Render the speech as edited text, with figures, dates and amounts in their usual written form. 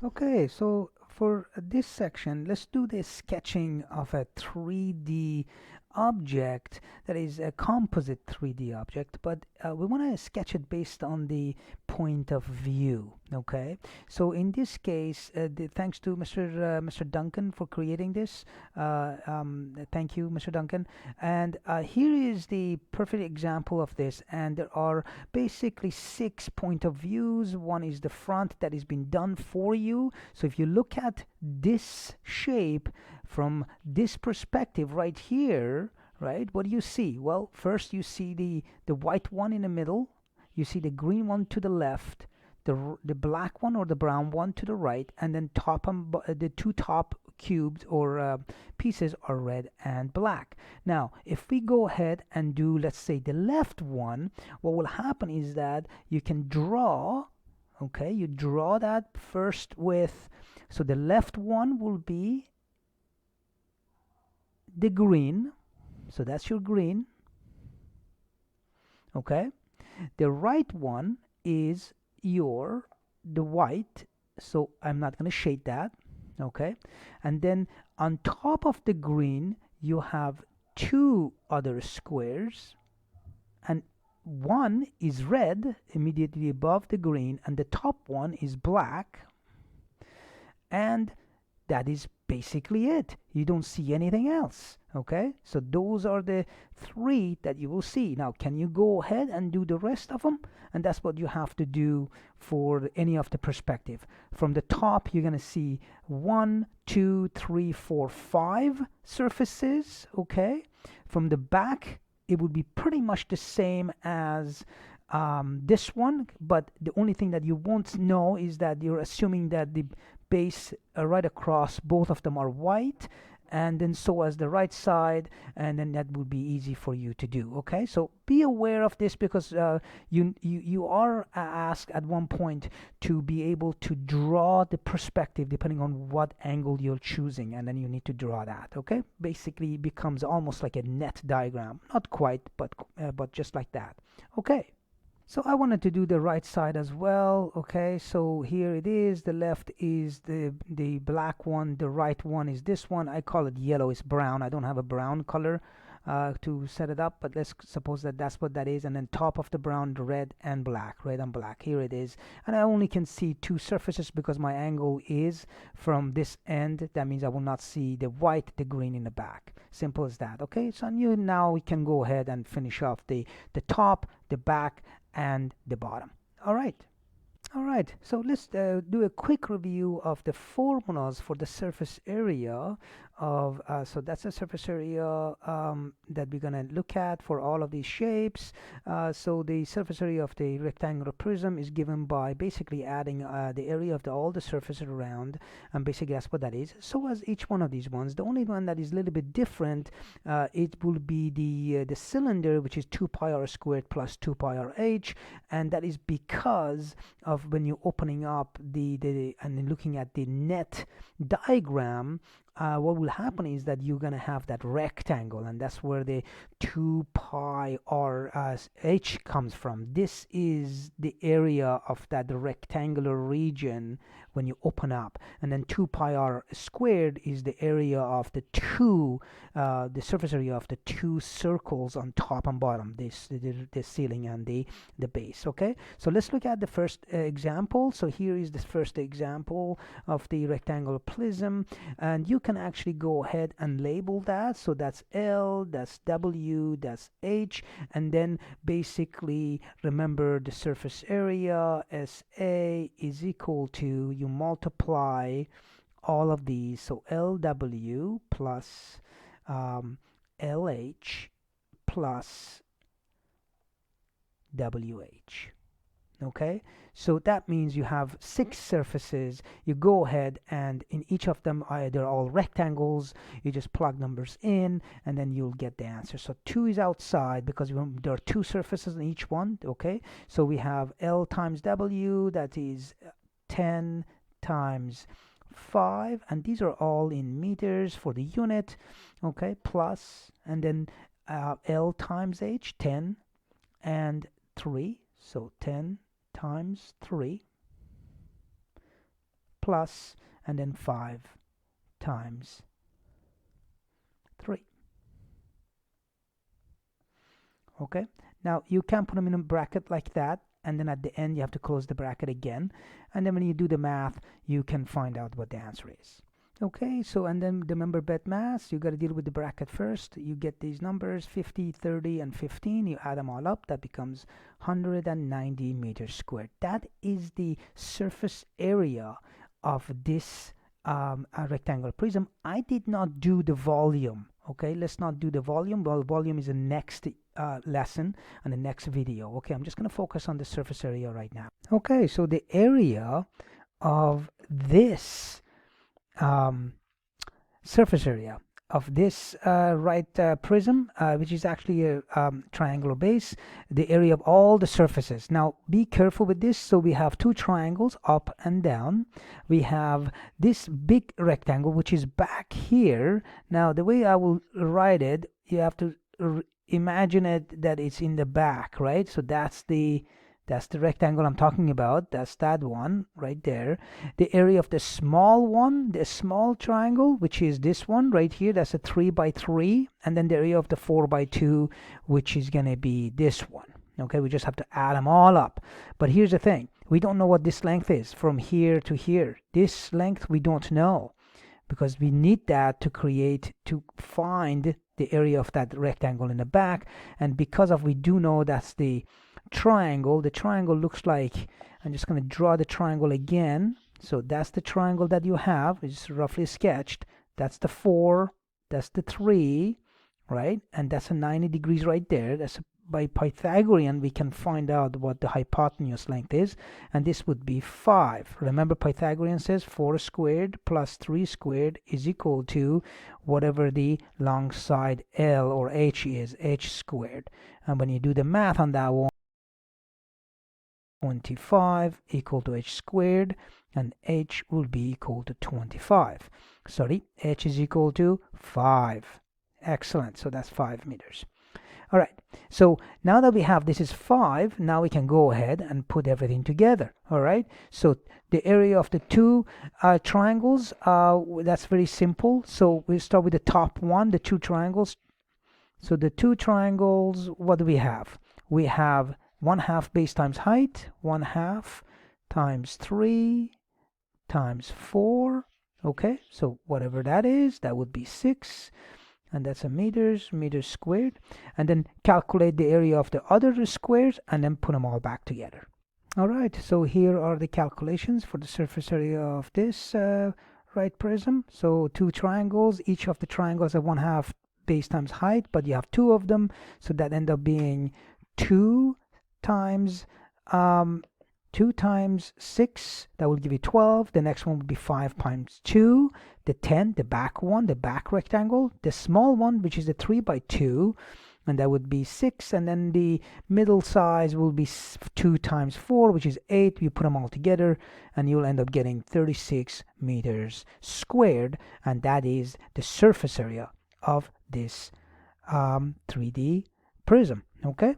Okay, so for this section, let's do the sketching of a 3D object, that is a composite 3D object, but we want to sketch it based on the point of view. Okay, so in this case, thanks to Mr. Duncan for creating this. Thank you, Mr. Duncan. And here is the perfect example of this, and there are basically 6 point of views. One is the front that has been done for you. So if you look at this shape from this perspective right here, right, what do you see? Well, first you see the white one in the middle, you see the green one to the left, the black one or the brown one to the right, and then the two top cubes or pieces are red and black. Now if we go ahead and do, let's say, the left one, what will happen is that you can draw, okay, you draw that first with, so the left one will be the green, so that's your green, okay. The right one is the white, so I'm not going to shade that, okay. And then on top of the green you have two other squares, and one is red immediately above the green, and the top one is black, and that is basically it. You don't see anything else. Okay, so those are the three that you will see. Now can you go ahead and do the rest of them? And that's what you have to do for any of the perspective. From the top you're gonna see 1, 2, 3, 4, 5 surfaces. Okay, from the back it would be pretty much the same as this one, but the only thing that you won't know is that you're assuming that the base right across both of them are white, and then so as the right side, and then that would be easy for you to do. Okay, so be aware of this, because you are asked at one point to be able to draw the perspective depending on what angle you're choosing, and then you need to draw that. Okay, basically it becomes almost like a net diagram, not quite, but just like that. Okay, so I wanted to do the right side as well. Okay, so here it is. The left is the black one. The right one is this one. I call it yellow. It's brown. I don't have a brown color to set it up, but let's suppose that that's what that is. And then top of the brown, red and black. Red and black. Here it is. And I only can see two surfaces because my angle is from this end. That means I will not see the white, the green in the back. Simple as that. Okay, so now we can go ahead and finish off the top, the back, and the bottom. All right. All right, so let's do a quick review of the formulas for the surface area of, so that's the surface area that we're going to look at for all of these shapes. So the surface area of the rectangular prism is given by basically adding the area of all the surfaces around, and basically that's what that is. So as each one of these ones, the only one that is a little bit different, it will be the cylinder, which is 2 pi r squared plus 2 pi r h, and that is because of when you're opening up and looking at the net diagram, what will happen is that you're going to have that rectangle, and that's where the 2 pi r h comes from. This is the area of that rectangular region when you open up, and then 2 pi r squared is the area of the surface area of the two circles on top and bottom, the ceiling and the base. Okay, so let's look at the first example. So here is the first example of the rectangular prism, and you can actually go ahead and label that. So that's L, that's W, that's H, and then basically remember the surface area SA is equal to, you multiply all of these, so LW plus LH plus WH. Okay, so that means you have 6 surfaces. You go ahead and in each of them, they're all rectangles. You just plug numbers in and then you'll get the answer. So 2 is outside because there are 2 surfaces in each one. Okay, so we have L times W, that is 10 times 5, and these are all in meters for the unit. Okay, plus, and then L times H, 10 and 3, so 10 times 3 plus, and then 5 times 3. Okay, now you can put them in a bracket like that, and then at the end you have to close the bracket again, and then when you do the math you can find out what the answer is. Okay, so and then remember BEDMAS, you got to deal with the bracket first. You get these numbers 50, 30, and 15, you add them all up, that becomes 190 meters squared. That is the surface area of this rectangular prism. I did not do the volume. Okay, let's not do the volume. Well, volume is the next lesson and the next video. Okay, I'm just going to focus on the surface area right now. Okay, so the area of this surface area of this prism, which is actually a triangular base, the area of all the surfaces. Now be careful with this. So we have two triangles, up and down. We have this big rectangle which is back here. Now the way I will write it, you have to imagine it that it's in the back, right? So that's the rectangle I'm talking about. That's that one right there. The area of the small one, the small triangle, which is this one right here, that's a 3 by 3, and then the area of the 4 by 2, which is going to be this one. Okay, we just have to add them all up. But here's the thing, we don't know what this length is from here to here. This length we don't know, because we need that to find the area of that rectangle in the back. And because of we do know that's the triangle looks like, I'm just going to draw the triangle again. So that's the triangle that you have, it's roughly sketched. That's the 4, that's the 3, right? And that's a 90 degrees right there. That's by Pythagorean we can find out what the hypotenuse length is, and this would be 5. Remember, Pythagorean says 4 squared plus 3 squared is equal to whatever the long side L or H is, H squared. And when you do the math on that one, 25 equal to H squared, and H will be equal to 25. Sorry, H is equal to 5. Excellent, so that's 5 meters. All right, so now that we have this is 5, now we can go ahead and put everything together. All right, so the area of the two triangles, that's very simple. So we'll start with the top one, the two triangles. So the two triangles, what do we have? We have 1/2 base times height, 1/2 times 3 times 4. Okay, so whatever that is, that would be 6. And that's a meters squared. And then calculate the area of the other squares and then put them all back together. All right, so here are the calculations for the surface area of this right prism. So two triangles, each of the triangles are 1/2 base times height, but you have two of them, so that end up being 2 times 6, that will give you 12. The next one would be 5 times 2, the 10, the back one, the back rectangle, the small one, which is the 3 by 2, and that would be 6, and then the middle size will be 2 times 4, which is 8. You put them all together and you'll end up getting 36 meters squared, and that is the surface area of this 3D prism. Okay,